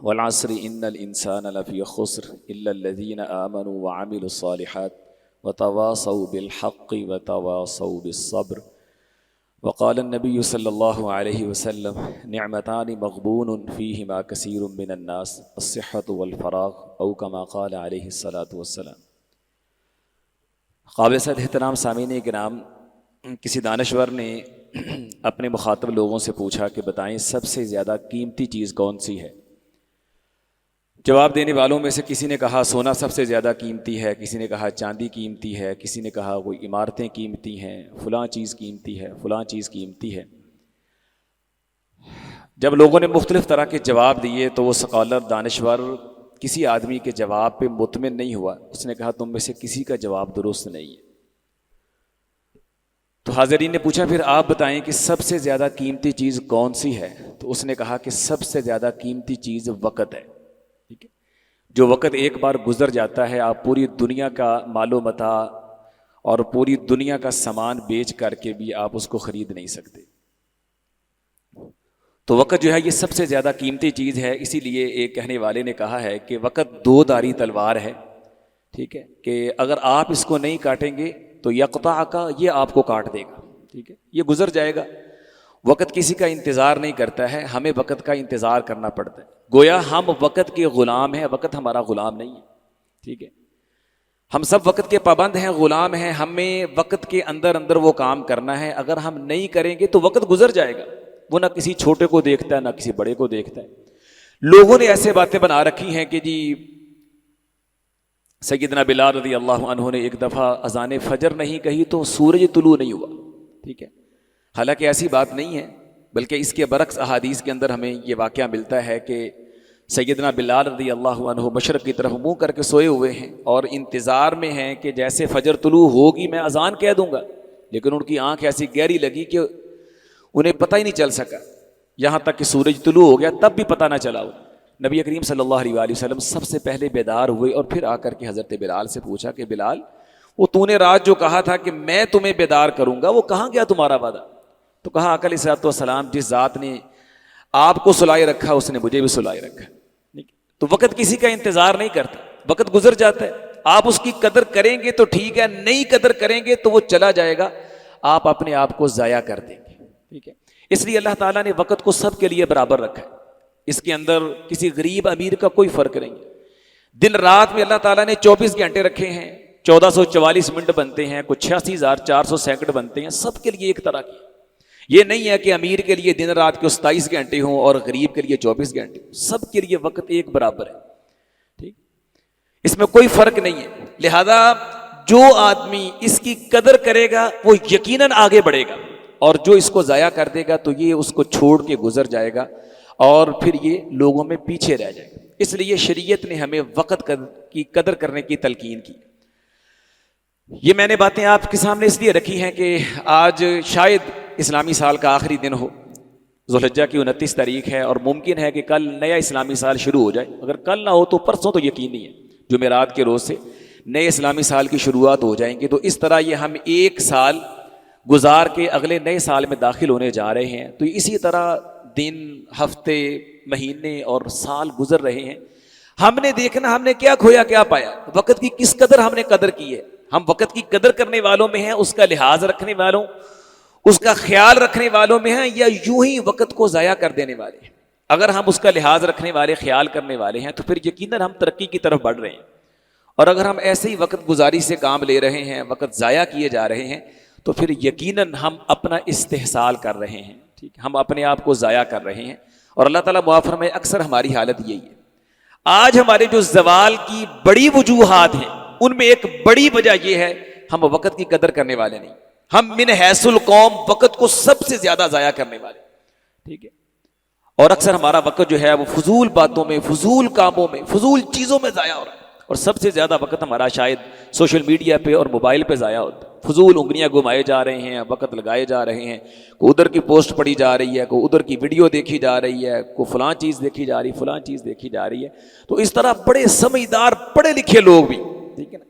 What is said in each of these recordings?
والعصر ان الانسان لفی خسر الا الذین آمنوا وعملوا الصالحات وتواصوا بالحق وتواصوا بالصبر وقال النبی صلی اللہ علیہ وسلم نعمتان مغبون فیہما کثیر من الناس الصحۃ والفراغ او کما قال علیہ الصلاۃ والسلام۔ قابل صد احترام سامعین کرام، کسی دانشور نے اپنے مخاطب لوگوں سے پوچھا کہ بتائیں سب سے زیادہ قیمتی چیز کون سی ہے؟ جواب دینے والوں میں سے کسی نے کہا سونا سب سے زیادہ قیمتی ہے، کسی نے کہا چاندی قیمتی ہے، کسی نے کہا کوئی عمارتیں قیمتی ہیں، فلاں چیز قیمتی ہے، فلاں چیز قیمتی ہے۔ جب لوگوں نے مختلف طرح کے جواب دیے تو وہ سکالر دانشور کسی آدمی کے جواب پہ مطمئن نہیں ہوا، اس نے کہا تم میں سے کسی کا جواب درست نہیں ہے۔ تو حاضرین نے پوچھا پھر آپ بتائیں کہ سب سے زیادہ قیمتی چیز کون سی ہے؟ تو اس نے کہا کہ سب سے زیادہ قیمتی چیز وقت ہے۔ ٹھیک ہے، جو وقت ایک بار گزر جاتا ہے آپ پوری دنیا کا مال و متاع اور پوری دنیا کا سامان بیچ کر کے بھی آپ اس کو خرید نہیں سکتے۔ تو وقت جو ہے یہ سب سے زیادہ قیمتی چیز ہے، اسی لیے ایک کہنے والے نے کہا ہے کہ وقت دو دھاری تلوار ہے۔ ٹھیک ہے، کہ اگر آپ اس کو نہیں کاٹیں گے تو یقطع کا یہ آپ کو کاٹ دے گا۔ ٹھیک ہے، یہ گزر جائے گا۔ وقت کسی کا انتظار نہیں کرتا ہے، ہمیں وقت کا انتظار کرنا پڑتا ہے۔ گویا ہم وقت کے غلام ہیں، وقت ہمارا غلام نہیں ہے۔ ٹھیک ہے، ہم سب وقت کے پابند ہیں، غلام ہیں، ہمیں وقت کے اندر اندر وہ کام کرنا ہے۔ اگر ہم نہیں کریں گے تو وقت گزر جائے گا۔ وہ نہ کسی چھوٹے کو دیکھتا ہے نہ کسی بڑے کو دیکھتا ہے۔ لوگوں نے ایسے باتیں بنا رکھی ہیں کہ جی سیدنا بلال رضی اللہ عنہ نے ایک دفعہ اذان فجر نہیں کہی تو سورج طلوع نہیں ہوا۔ ٹھیک ہے، حالانکہ ایسی بات نہیں ہے، بلکہ اس کے برعکس احادیث کے اندر ہمیں یہ واقعہ ملتا ہے کہ سیدنا بلال رضی اللہ عنہ مشرق کی طرف منہ کر کے سوئے ہوئے ہیں اور انتظار میں ہیں کہ جیسے فجر طلوع ہوگی میں اذان کہہ دوں گا، لیکن ان کی آنکھ ایسی گہری لگی کہ انہیں پتہ ہی نہیں چل سکا، یہاں تک کہ سورج طلوع ہو گیا تب بھی پتہ نہ چلا۔ نبی کریم صلی اللہ علیہ وآلہ وسلم سب سے پہلے بیدار ہوئے اور پھر آ کر کے حضرت بلال سے پوچھا کہ بلال وہ تو نے رات جو کہا تھا کہ میں تمہیں بیدار کروں گا وہ کہاں گیا تمہارا وعدہ؟ تو کہا آقا علیہ الصلوۃ والسلام جس ذات نے آپ کو سلائے رکھا اس نے مجھے بھی سلائے رکھا۔ تو وقت کسی کا انتظار نہیں کرتا، وقت گزر جاتا ہے۔ آپ اس کی قدر کریں گے تو ٹھیک ہے، نہیں قدر کریں گے تو وہ چلا جائے گا، آپ اپنے آپ کو ضائع کر دیں گے۔ ٹھیک ہے، اس لیے اللہ تعالیٰ نے وقت کو سب کے لیے برابر رکھا ہے۔ اس کے اندر کسی غریب امیر کا کوئی فرق نہیں ہے۔ دن رات میں اللہ تعالیٰ نے 24 گھنٹے رکھے ہیں، 1444 منٹ بنتے ہیں، کچھ 86,400 سیکنڈ بنتے ہیں، سب کے لیے ایک طرح کی۔ یہ نہیں ہے کہ امیر کے لیے دن رات کے 27 گھنٹے ہوں اور غریب کے لیے 24 گھنٹے ہوں، سب کے لیے وقت ایک برابر ہے۔ ٹھیک، اس میں کوئی فرق نہیں ہے۔ لہذا جو آدمی اس کی قدر کرے گا وہ یقیناً آگے بڑھے گا، اور جو اس کو ضائع کر دے گا تو یہ اس کو چھوڑ کے گزر جائے گا اور پھر یہ لوگوں میں پیچھے رہ جائے گا۔ اس لیے شریعت نے ہمیں وقت کی قدر کرنے کی تلقین کی۔ یہ میں نے باتیں آپ کے سامنے اس لیے رکھی ہیں کہ آج شاید اسلامی سال کا آخری دن ہو، ذوالحجہ کی 29 تاریخ ہے، اور ممکن ہے کہ کل نیا اسلامی سال شروع ہو جائے۔ اگر کل نہ ہو تو پرسوں تو یقینی ہے، جمعرات کے روز سے نئے اسلامی سال کی شروعات ہو جائیں گی۔ تو اس طرح یہ ہم ایک سال گزار کے اگلے نئے سال میں داخل ہونے جا رہے ہیں۔ تو اسی طرح دن، ہفتے، مہینے اور سال گزر رہے ہیں۔ ہم نے دیکھنا ہم نے کیا کھویا کیا پایا، وقت کی کس قدر ہم نے قدر کی ہے۔ ہم وقت کی قدر کرنے والوں میں ہیں، اس کا لحاظ رکھنے والوں، اس کا خیال رکھنے والوں میں ہیں، یا یوں ہی وقت کو ضائع کر دینے والے ہیں؟ اگر ہم اس کا لحاظ رکھنے والے، خیال کرنے والے ہیں تو پھر یقیناً ہم ترقی کی طرف بڑھ رہے ہیں۔ اور اگر ہم ایسے ہی وقت گزاری سے کام لے رہے ہیں، وقت ضائع کیے جا رہے ہیں، تو پھر یقیناً ہم اپنا استحصال کر رہے ہیں۔ ٹھیک، ہم اپنے آپ کو ضائع کر رہے ہیں، اور اللہ تعالیٰ معاف فرمائے اکثر ہماری حالت یہی ہے۔ آج ہمارے جو زوال کی بڑی وجوہات ہیں ان میں ایک بڑی وجہ یہ ہے ہم وقت کی قدر کرنے والے نہیں، ہم من حیث القوم وقت کو سب سے زیادہ ضائع کرنے والے۔ ٹھیک ہے، اور اکثر ہمارا وقت جو ہے وہ فضول باتوں میں، فضول کاموں میں، فضول چیزوں میں ضائع ہو رہا ہے، اور سب سے زیادہ وقت ہمارا شاید سوشل میڈیا پہ اور موبائل پہ ضائع ہوتا ہے۔ فضول انگلیاں گھمائے جا رہے ہیں، وقت لگائے جا رہے ہیں، کوئی ادھر کی پوسٹ پڑھی جا رہی ہے، کوئی ادھر کی ویڈیو دیکھی جا رہی ہے، کوئی فلاں چیز دیکھی جا رہی، فلاں چیز دیکھی جا رہی ہے۔ تو اس طرح بڑے سمجھدار پڑھے لکھے لوگ بھی، ٹھیک ہے نا،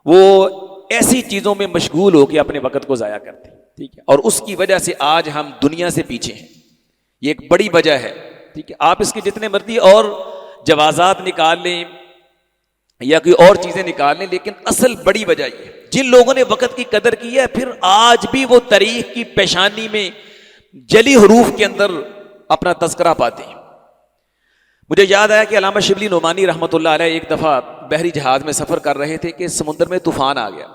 وہ ایسی چیزوں میں مشغول ہو کے اپنے وقت کو ضائع کرتے ہیں۔ ٹھیک ہے، اور اس کی وجہ سے آج ہم دنیا سے پیچھے ہیں، یہ ایک بڑی وجہ ہے۔ ٹھیک ہے، آپ اس کے جتنے مرضی اور جوازات نکال لیں یا کوئی اور چیزیں نکال لیں، لیکن اصل بڑی وجہ یہ جن لوگوں نے وقت کی قدر کی ہے پھر آج بھی وہ تاریخ کی پیشانی میں جلی حروف کے اندر اپنا تذکرہ پاتے ہیں۔ مجھے یاد آیا کہ علامہ شبلی نعمانی رحمۃ اللہ علیہ ایک دفعہ بحری جہاز میں سفر کر رہے تھے کہ سمندر میں طوفان آ گیا۔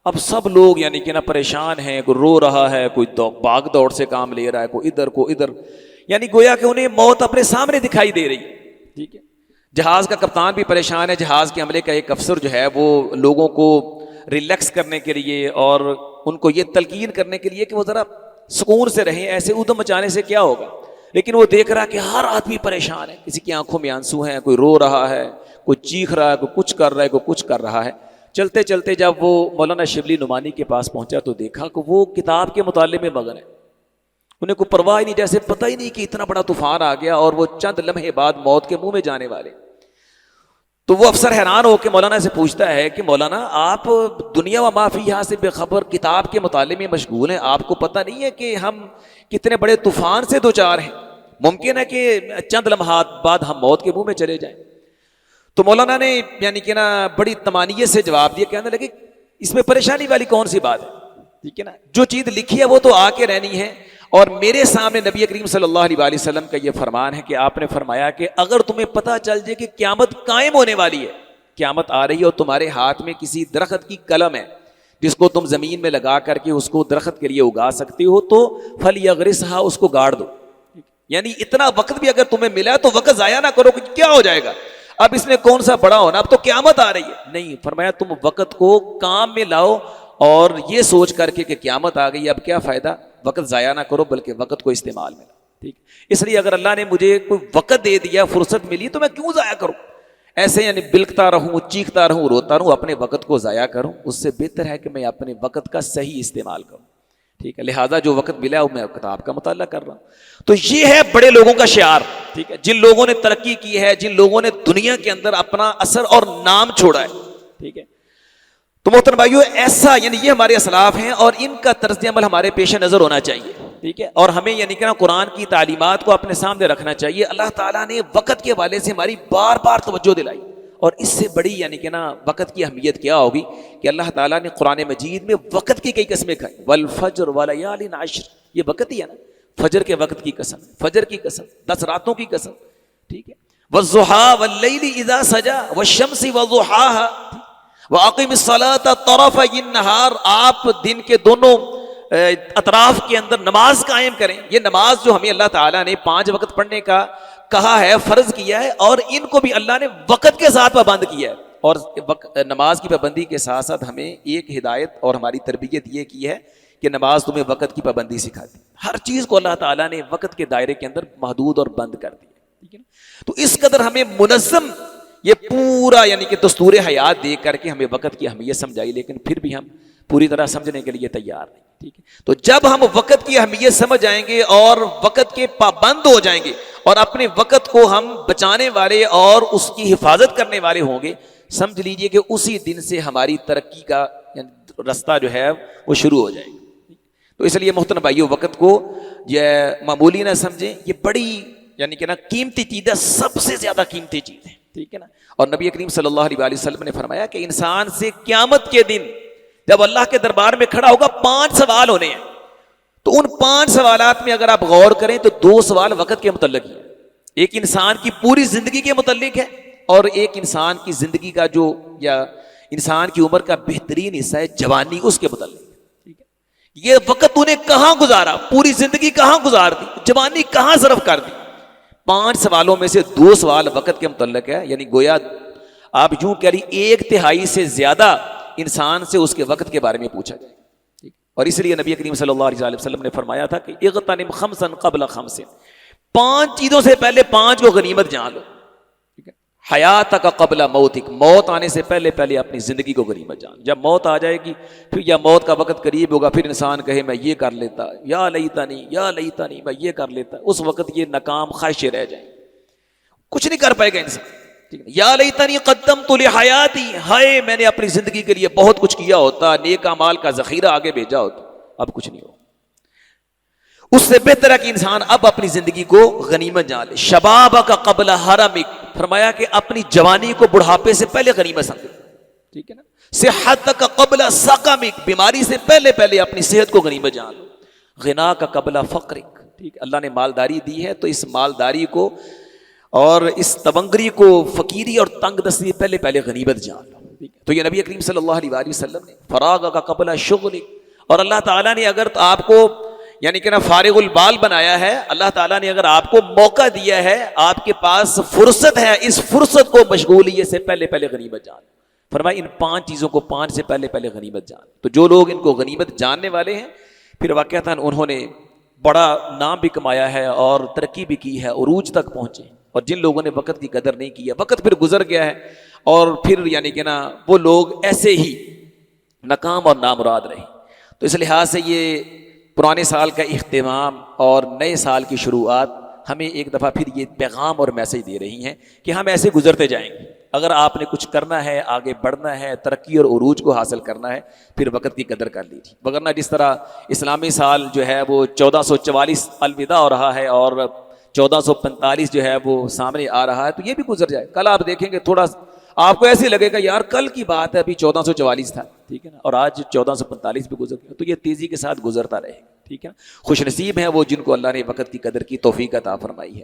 اب سب لوگ یعنی کہ نا پریشان ہیں، کوئی رو رہا ہے، کوئی بھاگ دوڑ سے کام لے رہا ہے، کوئی ادھر، یعنی گویا کہ انہیں موت اپنے سامنے دکھائی دے رہی ہے، ٹھیک ہے۔ جہاز کا کپتان بھی پریشان ہے، جہاز کے عملے کا ایک افسر جو ہے وہ لوگوں کو ریلیکس کرنے کے لیے اور ان کو یہ تلقین کرنے کے لیے کہ وہ ذرا سکون سے رہیں، ایسے ادھم مچانے سے کیا ہوگا، لیکن وہ دیکھ رہا کہ ہر آدمی پریشان ہے، کسی کی آنکھوں میں آنسو ہیں، کوئی رو رہا ہے، کوئی چیخ رہا ہے، کوئی کچھ کر رہا ہے، کوئی کچھ کر رہا ہے۔ چلتے چلتے جب وہ مولانا شبلی نعمانی کے پاس پہنچا تو دیکھا کہ وہ کتاب کے مطالعے میں مگن ہے، انہیں کوئی پرواہ ہی نہیں، جیسے پتہ ہی نہیں کہ اتنا بڑا طوفان آ گیا اور وہ چند لمحے بعد موت کے منہ میں جانے والے۔ تو وہ افسر حیران ہو کے مولانا سے پوچھتا ہے کہ مولانا آپ دنیا و ما فیہا سے بے خبر کتاب کے مطالعے میں مشغول ہیں، آپ کو پتہ نہیں ہے کہ ہم کتنے بڑے طوفان سے دوچار ہیں، ممکن ہے کہ چند لمحات بعد ہم موت کے منہ میں چلے جائیں۔ تو مولانا نے یعنی کہ نا بڑی تمانیت سے جواب دیا، کہنے لگے اس میں پریشانی والی کون سی بات ہے، ٹھیک ہے نا، جو چیز لکھی ہے وہ تو آ کے رہنی ہے، اور میرے سامنے نبی کریم صلی اللہ علیہ وآلہ وسلم کا یہ فرمان ہے کہ آپ نے فرمایا کہ اگر تمہیں پتہ چل جائے کہ قیامت قائم ہونے والی ہے، قیامت آ رہی ہے اور تمہارے ہاتھ میں کسی درخت کی کلم ہے جس کو تم زمین میں لگا کر کے اس کو درخت کے لیے اگا سکتے ہو، تو فلیغرسھا، اس کو گاڑ دو، یعنی اتنا وقت بھی اگر تمہیں ملا تو وقت ضائع نہ کرو کہ کیا ہو جائے گا، اب اس میں کون سا بڑا ہونا، اب تو قیامت آ رہی ہے، نہیں، فرمایا تم وقت کو کام میں لاؤ اور یہ سوچ کر کے کہ قیامت آ گئی اب کیا فائدہ، وقت ضائع نہ کرو بلکہ وقت کو استعمال میں لاؤ، ٹھیک۔ اس لیے اگر اللہ نے مجھے کوئی وقت دے دیا، فرصت ملی، تو میں کیوں ضائع کروں، ایسے یعنی بلکتا رہوں، چیختا رہوں، روتا رہوں، اپنے وقت کو ضائع کروں، اس سے بہتر ہے کہ میں اپنے وقت کا صحیح استعمال کروں، ٹھیک ہے۔ لہٰذا جو وقت ملا ہے وہ میں کتاب کا مطالعہ کر رہا ہوں۔ تو یہ ہے بڑے لوگوں کا شعار، ٹھیک ہے، جن لوگوں نے ترقی کی ہے، جن لوگوں نے دنیا کے اندر اپنا اثر اور نام چھوڑا ہے، ٹھیک ہے۔ تو محترم بھائیو، ایسا یعنی یہ ہمارے اسلاف ہیں اور ان کا طرز عمل ہمارے پیش نظر ہونا چاہیے، ٹھیک ہے، اور ہمیں یعنی کہ قرآن کی تعلیمات کو اپنے سامنے رکھنا چاہیے۔ اللہ تعالیٰ نے وقت کے حوالے سے ہماری بار بار توجہ دلائی، اور اس سے بڑی یعنی کہ وقت کی اہمیت کیا ہوگی کہ اللہ تعالیٰ نے قرآن مجید میں وقت کی کئی قسمیں کھائی، والفجر ولیال عشر، یہ وقت ہی ہے نا، فجر کے وقت کی قسم، فجر کی قسم، 10 راتوں کی قسم، ٹھیک ہے، والضحیٰ واللیل اذا سجا والشمس وضحاها وَأَقِمِ الصَّلَاةَ طَرَفَيِ النَّهَارِ، آپ دن کے دونوں اطراف کے اندر نماز قائم کریں۔ یہ نماز جو ہمیں اللہ تعالیٰ نے 5 وقت پڑھنے کا کہا ہے، فرض کیا ہے، اور ان کو بھی اللہ نے وقت کے ساتھ پابند کیا ہے، اور نماز کی پابندی کے ساتھ ساتھ ہمیں ایک ہدایت اور ہماری تربیت یہ کی ہے کہ نماز تمہیں وقت کی پابندی سکھاتی، ہر چیز کو اللہ تعالیٰ نے وقت کے دائرے کے اندر محدود اور بند کر دیا، ٹھیک ہے نا۔ تو اس قدر ہمیں منظم یہ پورا یعنی کہ دستور حیات دیکھ کر کے ہمیں وقت کی اہمیت سمجھائی، لیکن پھر بھی ہم پوری طرح سمجھنے کے لیے تیار نہیں، ٹھیک ہے۔ تو جب ہم وقت کی اہمیت سمجھ جائیں گے اور وقت کے پابند ہو جائیں گے اور اپنے وقت کو ہم بچانے والے اور اس کی حفاظت کرنے والے ہوں گے، سمجھ لیجئے کہ اسی دن سے ہماری ترقی کا رستہ جو ہے وہ شروع ہو جائے گا۔ تو اس لیے محترم بھائیو، وقت کو یہ معمولی نہ سمجھیں، یہ بڑی یعنی کہ قیمتی چیز ہے، سب سے زیادہ قیمتی چیز ہے، ٹھیک ہے نا۔ اور نبی کریم صلی اللہ علیہ وآلہ وسلم نے فرمایا کہ انسان سے قیامت کے دن جب اللہ کے دربار میں کھڑا ہوگا 5 سوال ہونے ہیں، تو ان 5 سوالات میں اگر آپ غور کریں تو 2 سوال وقت کے متعلق ہے، ایک انسان کی پوری زندگی کے متعلق ہے اور ایک انسان کی زندگی کا جو یا انسان کی عمر کا بہترین حصہ ہے جوانی، اس کے متعلق، ٹھیک ہے۔ یہ وقت تو نے کہاں گزارا، پوری زندگی کہاں گزار دی، جوانی کہاں صرف کر دی۔ 5 سوالوں میں سے 2 سوال وقت کے متعلق ہے، یعنی گویا آپ یوں کہہ رہی 1/3 سے زیادہ انسان سے اس کے وقت کے بارے میں پوچھا جائے، اور اس لیے نبی کریم صلی اللہ علیہ وسلم نے فرمایا تھا کہ اغتنم 5 قبل 5، 5 چیزوں سے پہلے 5 کو غنیمت جان لو، ٹھیک ہے۔ حیاتک قبل موتک، موت آنے سے پہلے پہلے اپنی زندگی کو غنیمت جان، جب موت آ جائے گی پھر یا موت کا وقت قریب ہوگا پھر انسان کہے میں یہ کر لیتا، یا لیتنی میں یہ کر لیتا، اس وقت یہ ناکام خواہشیں رہ جائیں، کچھ نہیں کر پائے گا انسان، ٹھیک ہے۔ یا لیتنی قدمت لحیاتی، ہائے میں نے اپنی زندگی کے لیے بہت کچھ کیا ہوتا، نیک اعمال کا ذخیرہ آگے بھیجا ہوتا، اب کچھ نہیں ہو۔ اس سے بہتر ہے کہ انسان اب اپنی زندگی کو غنیمت جان لے۔ شبابک قبل حرمک، فرمایا کہ اپنی جوانی کو بڑھاپے سے پہلے غنیمت سمجھو، ٹھیک ہے نا، صحتک قبل سقمک، بیماری سے پہلے پہلے اپنی صحت کو غنیمت جان لو، غنا کا قبل فقرک، ٹھیک، اللہ نے مالداری دی ہے تو اس مالداری کو اور اس تبنگری کو، فقیری اور تنگ دستی پہلے پہلے غنیمت جان لو، ٹھیک ہے؟ تو یہ نبی کریم صلی اللہ علیہ وآلہ وسلم نے فراغ کا قبل شغلک، اور اللہ تعالیٰ نے اگر آپ کو یعنی کہ نا فارغ البال بنایا ہے، اللہ تعالیٰ نے اگر آپ کو موقع دیا ہے، آپ کے پاس فرصت ہے، اس فرصت کو مشغولیت سے پہلے پہلے غنیمت جان، فرمایا ان 5 چیزوں کو 5 سے پہلے پہلے غنیمت جان۔ تو جو لوگ ان کو غنیمت جاننے والے ہیں پھر واقعتاً انہوں نے بڑا نام بھی کمایا ہے اور ترقی بھی کی ہے، عروج تک پہنچے۔ اور جن لوگوں نے وقت کی قدر نہیں کی ہے، وقت پھر گزر گیا ہے اور پھر یعنی کہ نا وہ لوگ ایسے ہی ناکام اور نامراد رہے۔ تو اس لحاظ سے یہ پرانے سال کا اختتام اور نئے سال کی شروعات ہمیں ایک دفعہ پھر یہ پیغام اور میسج دے رہی ہیں کہ ہم ایسے گزرتے جائیں گے۔ اگر آپ نے کچھ کرنا ہے، آگے بڑھنا ہے، ترقی اور عروج کو حاصل کرنا ہے، پھر وقت کی قدر کر لیجیے، وگرنہ جس طرح اسلامی سال جو ہے وہ 1444 الوداع ہو رہا ہے اور 1445 جو ہے وہ سامنے آ رہا ہے، تو یہ بھی گزر جائے۔ کل آپ دیکھیں گے تھوڑا آپ کو ایسے لگے گا یار کل کی بات ہے، ابھی 1444 تھا، ٹھیک ہے نا، اور آج 1445 بھی گزر گیا، تو یہ تیزی کے ساتھ گزرتا رہے گا، ٹھیک ہے نا۔ خوش نصیب ہیں وہ جن کو اللہ نے وقت کی قدر کی توفیق عطا فرمائی ہے،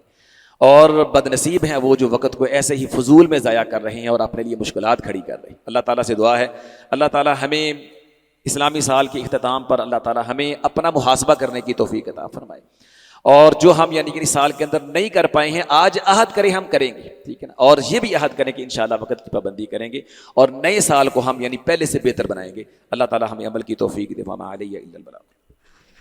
اور بد نصیب ہیں وہ جو وقت کو ایسے ہی فضول میں ضائع کر رہے ہیں اور اپنے لیے مشکلات کھڑی کر رہے ہیں۔ اللہ تعالیٰ سے دعا ہے اللہ تعالیٰ ہمیں اسلامی سال کے اختتام پر اللہ تعالیٰ ہمیں اپنا محاسبہ کرنے کی توفیق عطا فرمائے، اور جو ہم یعنی کہ اس سال کے اندر نہیں کر پائے ہیں آج عہد کریں ہم کریں گے، ٹھیک ہے نا، اور یہ بھی عہد کریں کہ انشاءاللہ وقت کی پابندی کریں گے اور نئے سال کو ہم یعنی پہلے سے بہتر بنائیں گے۔ اللہ تعالیٰ ہمیں عمل کی توفیق دے، وما علیہ الا البلاغ۔